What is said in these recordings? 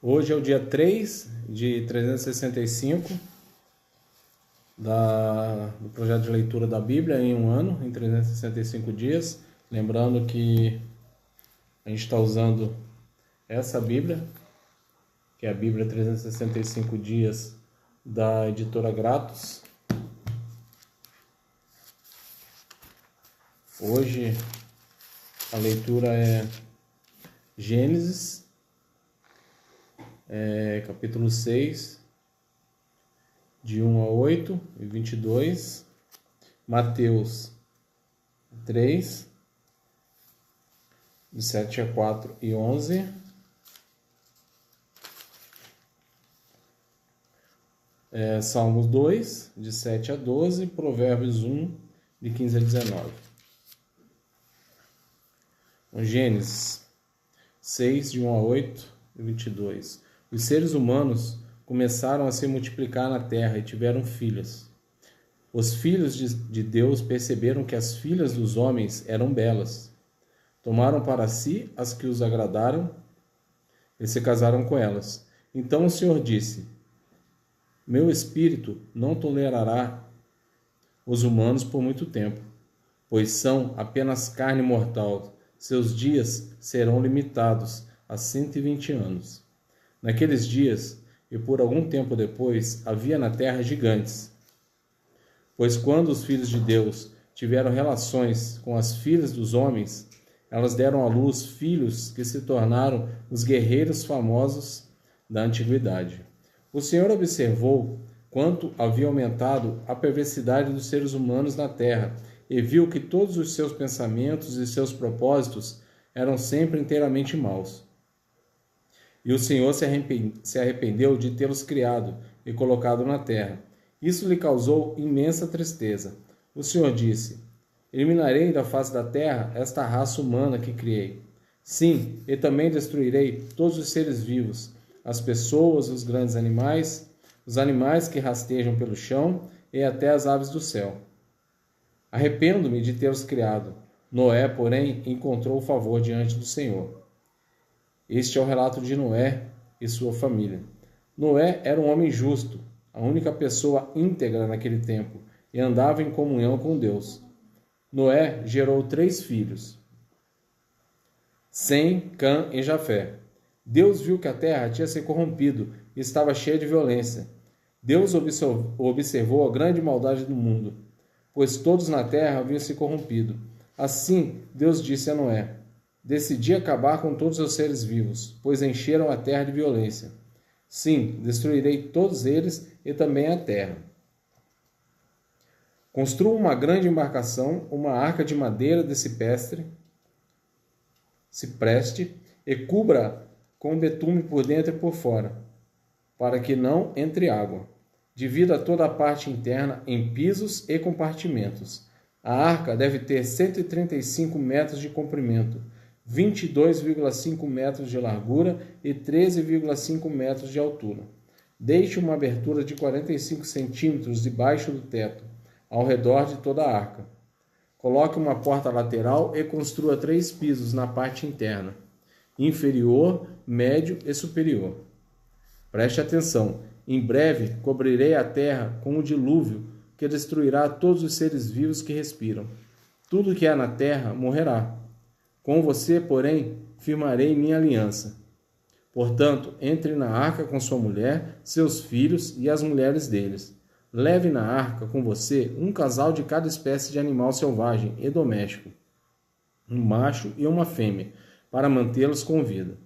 Hoje é o dia 3 de 365 do projeto de leitura da Bíblia em um ano, em 365 dias. Lembrando que a gente está usando essa Bíblia, que é a Bíblia 365 dias da editora Gratos. Hoje a leitura é Gênesis, capítulo 6, de 1 a 8 e 22, Mateus 3, de 7 a 4 e 11, Salmos 2, de 7 a 12, Provérbios 1, de 15 a 19. Gênesis 6, de 1 a 8 e 22. Os seres humanos começaram a se multiplicar na terra e tiveram filhos. Os filhos de Deus perceberam que as filhas dos homens eram belas. Tomaram para si as que os agradaram e se casaram com elas. Então o Senhor disse: Meu espírito não tolerará os humanos por muito tempo, pois são apenas carne mortal. Seus dias serão limitados a 120 anos. Naqueles dias, e por algum tempo depois, havia na terra gigantes. Pois quando os filhos de Deus tiveram relações com as filhas dos homens, elas deram à luz filhos que se tornaram os guerreiros famosos da antiguidade. O Senhor observou quanto havia aumentado a perversidade dos seres humanos na terra, e viu que todos os seus pensamentos e seus propósitos eram sempre inteiramente maus. E o Senhor se arrependeu de tê-los criado e colocado na terra. Isso lhe causou imensa tristeza. O Senhor disse: Eliminarei da face da terra esta raça humana que criei. Sim, e também destruirei todos os seres vivos, as pessoas, os grandes animais, os animais que rastejam pelo chão e até as aves do céu. Arrependo-me de tê-los criado. Noé, porém, encontrou favor diante do Senhor. Este é o relato de Noé e sua família. Noé era um homem justo, a única pessoa íntegra naquele tempo, e andava em comunhão com Deus. Noé gerou 3 filhos, Sem, Cã e Jafé. Deus viu que a terra tinha se corrompido e estava cheia de violência. Deus observou a grande maldade do mundo, pois todos na terra haviam se corrompido. Assim, Deus disse a Noé: Decidi acabar com todos os seres vivos, pois encheram a terra de violência. Sim, destruirei todos eles e também a terra. Construa uma grande embarcação, uma arca de madeira de cipreste, e cubra com betume por dentro e por fora, para que não entre água. Divida toda a parte interna em pisos e compartimentos. A arca deve ter 135 metros de comprimento, 22,5 metros de largura e 13,5 metros de altura. Deixe uma abertura de 45 centímetros debaixo do teto, ao redor de toda a arca. Coloque uma porta lateral e construa 3 pisos na parte interna, inferior, médio e superior. Preste atenção. Em breve cobrirei a terra com um dilúvio que destruirá todos os seres vivos que respiram. Tudo que há na terra morrerá. Com você, porém, firmarei minha aliança. Portanto, entre na arca com sua mulher, seus filhos e as mulheres deles. Leve na arca com você um casal de cada espécie de animal selvagem e doméstico, um macho e uma fêmea, para mantê-los com vida.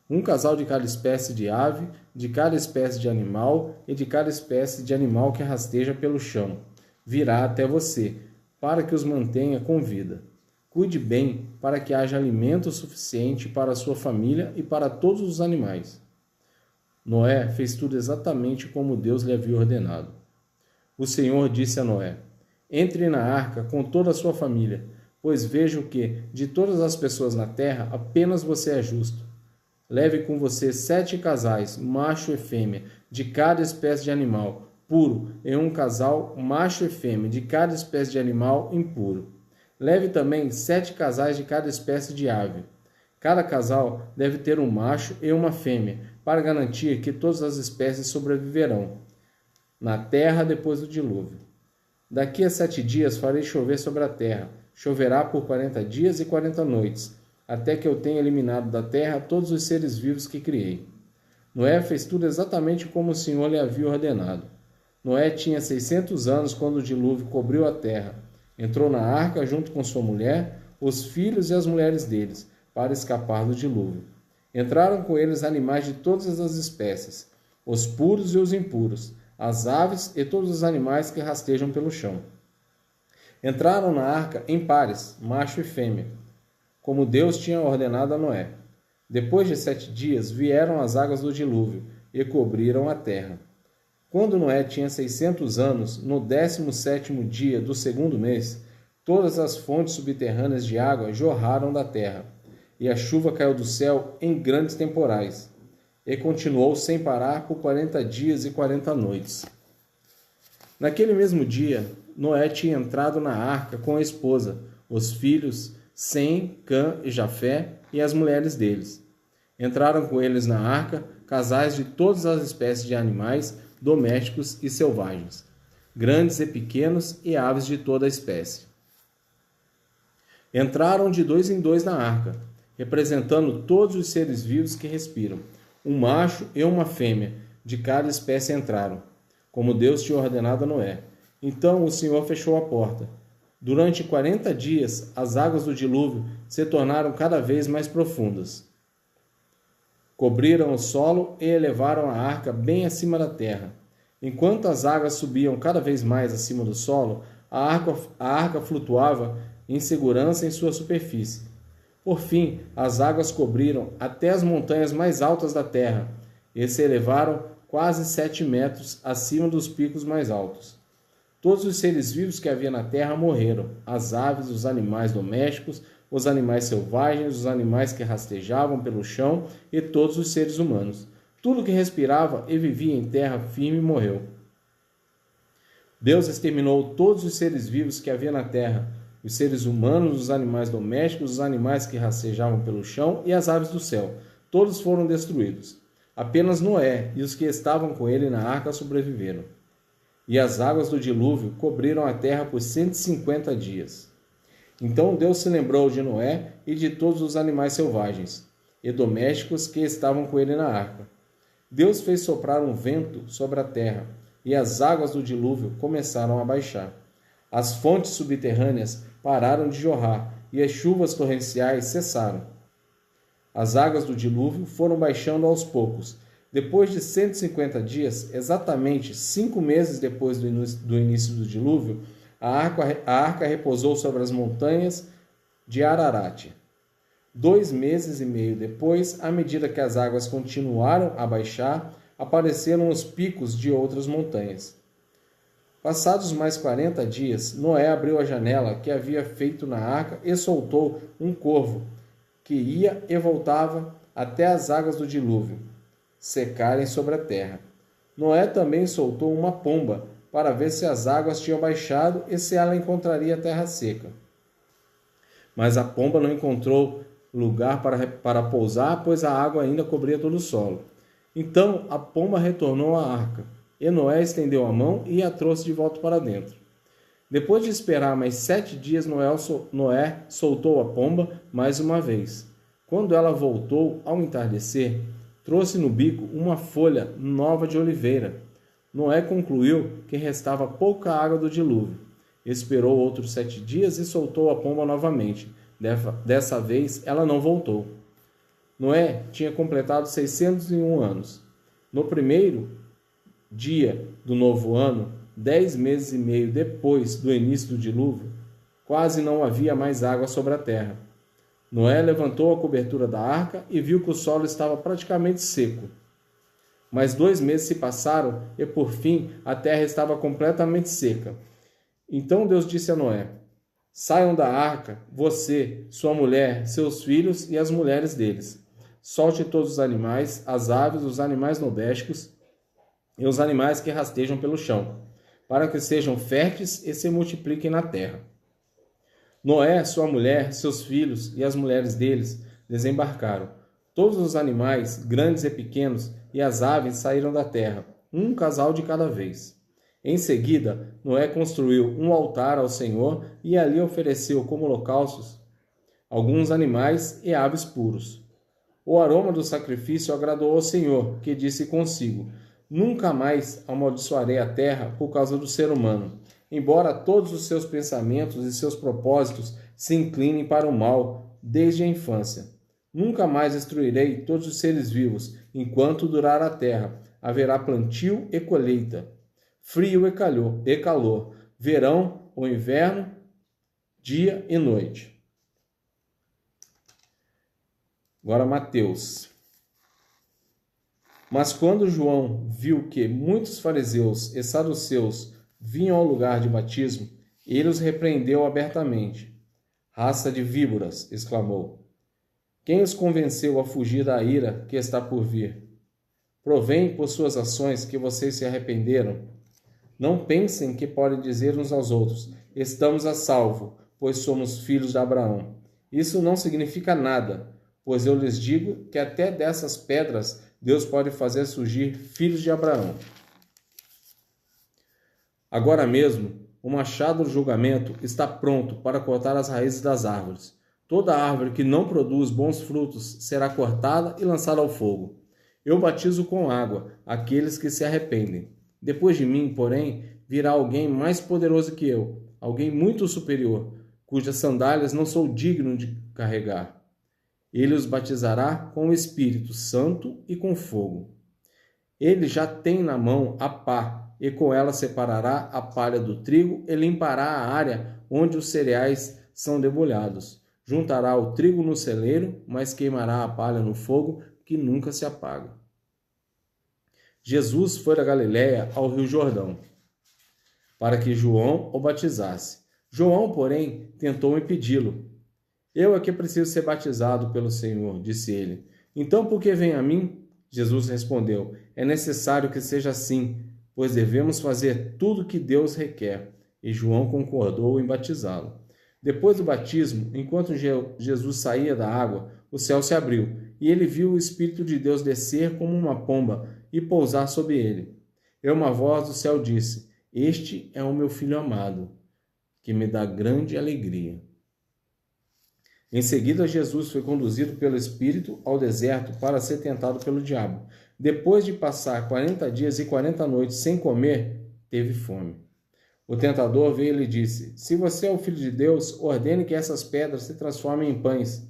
Um casal de cada espécie de ave, de cada espécie de animal e de cada espécie de animal que rasteja pelo chão, virá até você, para que os mantenha com vida. Cuide bem para que haja alimento suficiente para a sua família e para todos os animais. Noé fez tudo exatamente como Deus lhe havia ordenado. O Senhor disse a Noé: Entre na arca com toda a sua família, pois vejo que, de todas as pessoas na terra, apenas você é justo. Leve com você 7 casais, macho e fêmea, de cada espécie de animal, puro, e um casal, macho e fêmea, de cada espécie de animal impuro. Leve também 7 casais de cada espécie de ave. Cada casal deve ter um macho e uma fêmea, para garantir que todas as espécies sobreviverão na terra depois do dilúvio. Daqui a 7 dias farei chover sobre a terra. Choverá por 40 dias e 40 noites, até que eu tenha eliminado da terra todos os seres vivos que criei. Noé fez tudo exatamente como o Senhor lhe havia ordenado. Noé tinha 600 anos quando o dilúvio cobriu a terra. Entrou na arca junto com sua mulher, os filhos e as mulheres deles, para escapar do dilúvio. Entraram com eles animais de todas as espécies, os puros e os impuros, as aves e todos os animais que rastejam pelo chão. Entraram na arca em pares, macho e fêmea, como Deus tinha ordenado a Noé. Depois de 7 dias vieram as águas do dilúvio e cobriram a terra. Quando Noé tinha 600 anos, no 17º dia do 2º mês, todas as fontes subterrâneas de água jorraram da terra, e a chuva caiu do céu em grandes temporais, e continuou sem parar por 40 dias e 40 noites. Naquele mesmo dia, Noé tinha entrado na arca com a esposa, os filhos, Sem, Cã e Jafé, e as mulheres deles. Entraram com eles na arca casais de todas as espécies de animais, domésticos e selvagens, grandes e pequenos e aves de toda a espécie. Entraram de 2 em 2 na arca, representando todos os seres vivos que respiram. Um macho e uma fêmea de cada espécie entraram, como Deus tinha ordenado a Noé. Então o Senhor fechou a porta. Durante 40 dias, as águas do dilúvio se tornaram cada vez mais profundas. Cobriram o solo e elevaram a arca bem acima da terra. Enquanto as águas subiam cada vez mais acima do solo, a arca flutuava em segurança em sua superfície. Por fim, as águas cobriram até as montanhas mais altas da terra e se elevaram quase 7 metros acima dos picos mais altos. Todos os seres vivos que havia na terra morreram, as aves, os animais domésticos, os animais selvagens, os animais que rastejavam pelo chão e todos os seres humanos. Tudo que respirava e vivia em terra firme morreu. Deus exterminou todos os seres vivos que havia na terra, os seres humanos, os animais domésticos, os animais que rastejavam pelo chão e as aves do céu. Todos foram destruídos. Apenas Noé e os que estavam com ele na arca sobreviveram. E as águas do dilúvio cobriram a terra por 150 dias. Então Deus se lembrou de Noé e de todos os animais selvagens e domésticos que estavam com ele na arca. Deus fez soprar um vento sobre a terra, e as águas do dilúvio começaram a baixar. As fontes subterrâneas pararam de jorrar, e as chuvas torrenciais cessaram. As águas do dilúvio foram baixando aos poucos. Depois de 150 dias, exatamente 5 meses depois do início do dilúvio, a arca repousou sobre as montanhas de Ararat. 2 meses e meio depois, à medida que as águas continuaram a baixar, apareceram os picos de outras montanhas. Passados mais 40 dias, Noé abriu a janela que havia feito na arca e soltou um corvo, que ia e voltava até as águas do dilúvio secarem sobre a terra. Noé também soltou uma pomba para ver se as águas tinham baixado e se ela encontraria a terra seca. Mas a pomba não encontrou lugar para pousar, pois a água ainda cobria todo o solo. Então a pomba retornou à arca, e Noé estendeu a mão e a trouxe de volta para dentro. Depois de esperar mais 7 dias, Noé soltou a pomba mais uma vez. Quando ela voltou ao entardecer, trouxe no bico uma folha nova de oliveira. Noé concluiu que restava pouca água do dilúvio. Esperou outros 7 dias e soltou a pomba novamente. Dessa vez, ela não voltou. Noé tinha completado 601 anos. No primeiro dia do novo ano, 10 meses e meio depois do início do dilúvio, quase não havia mais água sobre a terra. Noé levantou a cobertura da arca e viu que o solo estava praticamente seco. Mas 2 meses se passaram e, por fim, a terra estava completamente seca. Então Deus disse a Noé: saiam da arca, você, sua mulher, seus filhos e as mulheres deles. Solte todos os animais, as aves, os animais domésticos e os animais que rastejam pelo chão, para que sejam férteis e se multipliquem na terra. Noé, sua mulher, seus filhos e as mulheres deles desembarcaram. Todos os animais, grandes e pequenos, e as aves saíram da terra, um casal de cada vez. Em seguida, Noé construiu um altar ao Senhor e ali ofereceu como holocaustos alguns animais e aves puros. O aroma do sacrifício agradou ao Senhor, que disse consigo: Nunca mais amaldiçoarei a terra por causa do ser humano, embora todos os seus pensamentos e seus propósitos se inclinem para o mal desde a infância. Nunca mais destruirei todos os seres vivos, enquanto durar a terra. Haverá plantio e colheita, frio e calor, verão ou inverno, dia e noite. Agora Mateus. Mas quando João viu que muitos fariseus e saduceus vinham ao lugar de batismo, ele os repreendeu abertamente. Raça de víboras, exclamou. Quem os convenceu a fugir da ira que está por vir? Provém por suas ações que vocês se arrependeram. Não pensem que podem dizer uns aos outros: estamos a salvo, pois somos filhos de Abraão. Isso não significa nada, pois eu lhes digo que até dessas pedras Deus pode fazer surgir filhos de Abraão. Agora mesmo, o machado do julgamento está pronto para cortar as raízes das árvores. Toda árvore que não produz bons frutos será cortada e lançada ao fogo. Eu batizo com água aqueles que se arrependem. Depois de mim, porém, virá alguém mais poderoso que eu, alguém muito superior, cujas sandálias não sou digno de carregar. Ele os batizará com o Espírito Santo e com fogo. Ele já tem na mão a pá, e com ela separará a palha do trigo e limpará a área onde os cereais são debulhados. Juntará o trigo no celeiro, mas queimará a palha no fogo, que nunca se apaga. Jesus foi da Galiléia ao Rio Jordão, para que João o batizasse. João, porém, tentou impedi-lo. Eu é que preciso ser batizado pelo Senhor, disse ele. Então, por que vem a mim? Jesus respondeu, é necessário que seja assim, pois devemos fazer tudo o que Deus requer. E João concordou em batizá-lo. Depois do batismo, enquanto Jesus saía da água, o céu se abriu, e ele viu o Espírito de Deus descer como uma pomba e pousar sobre ele. E uma voz do céu disse, este é o meu Filho amado, que me dá grande alegria. Em seguida, Jesus foi conduzido pelo Espírito ao deserto para ser tentado pelo diabo. Depois de passar 40 dias e 40 noites sem comer, teve fome. O tentador veio e lhe disse, se você é o Filho de Deus, ordene que essas pedras se transformem em pães.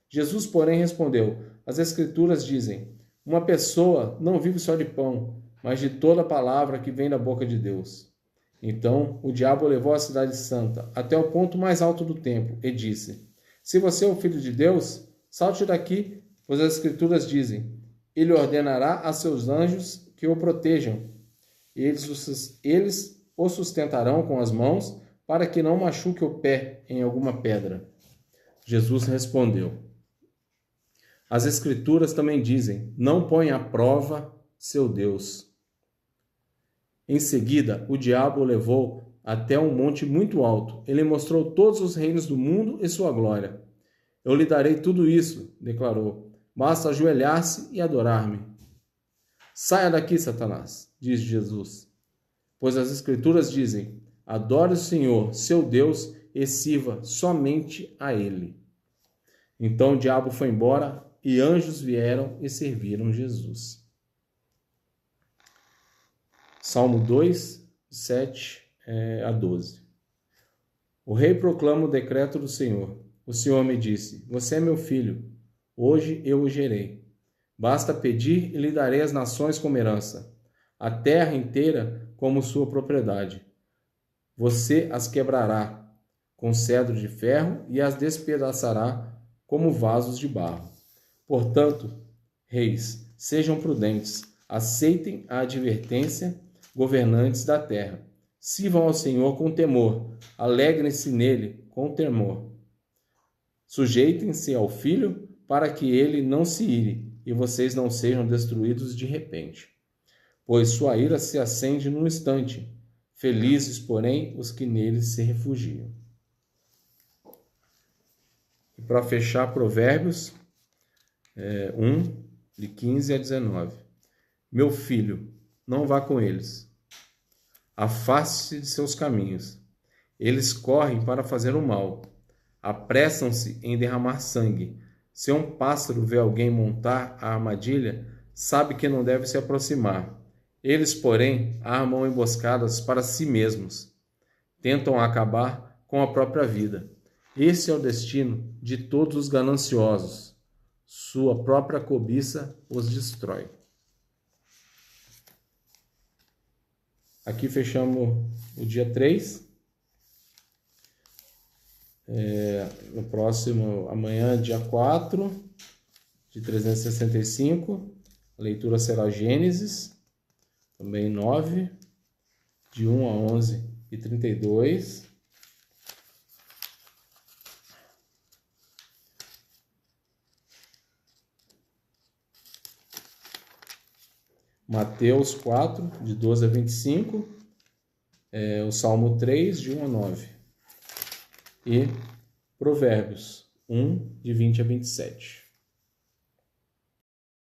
Jesus, porém, respondeu, as Escrituras dizem, uma pessoa não vive só de pão, mas de toda palavra que vem da boca de Deus. Então, o diabo o levou à cidade santa, até o ponto mais alto do templo, e disse, se você é o Filho de Deus, salte daqui, pois as Escrituras dizem, ele ordenará a seus anjos que o protejam. Eles o sustentarão com as mãos, para que não machuque o pé em alguma pedra. Jesus respondeu, as Escrituras também dizem, não põe à prova seu Deus. Em seguida, o diabo o levou até um monte muito alto. Ele mostrou todos os reinos do mundo e sua glória. Eu lhe darei tudo isso, declarou. Basta ajoelhar-se e adorar-me. Saia daqui, Satanás, diz Jesus. Pois as Escrituras dizem, adore o Senhor, seu Deus, e sirva somente a Ele. Então o diabo foi embora e anjos vieram e serviram Jesus. Salmo 2, 7 a 12. O rei proclama o decreto do Senhor. O Senhor me disse, você é meu filho, hoje eu o gerei. Basta pedir e lhe darei as nações como herança, a terra inteira como sua propriedade. Você as quebrará com cedro de ferro e as despedaçará como vasos de barro. Portanto, reis, sejam prudentes, aceitem a advertência, governantes da terra. Sirvam ao Senhor com temor, alegrem-se nele com temor. Sujeitem-se ao Filho para que ele não se ire e vocês não sejam destruídos de repente. Pois sua ira se acende num instante. Felizes, porém, os que nele se refugiam. E para fechar, Provérbios 1, de 15 a 19. Meu filho, não vá com eles. Afaste-se de seus caminhos. Eles correm para fazer o mal. Apressam-se em derramar sangue. Se um pássaro vê alguém montar a armadilha, sabe que não deve se aproximar. Eles, porém, armam emboscadas para si mesmos. Tentam acabar com a própria vida. Esse é o destino de todos os gananciosos. Sua própria cobiça os destrói. Aqui fechamos o dia 3. No próximo, amanhã, dia 4 de 365, a leitura será Gênesis, também 9, de 1 a 11 e 32. Mateus 4, de 12 a 25, o Salmo 3, de 1 a 9, e Provérbios 1, de 20 a 27.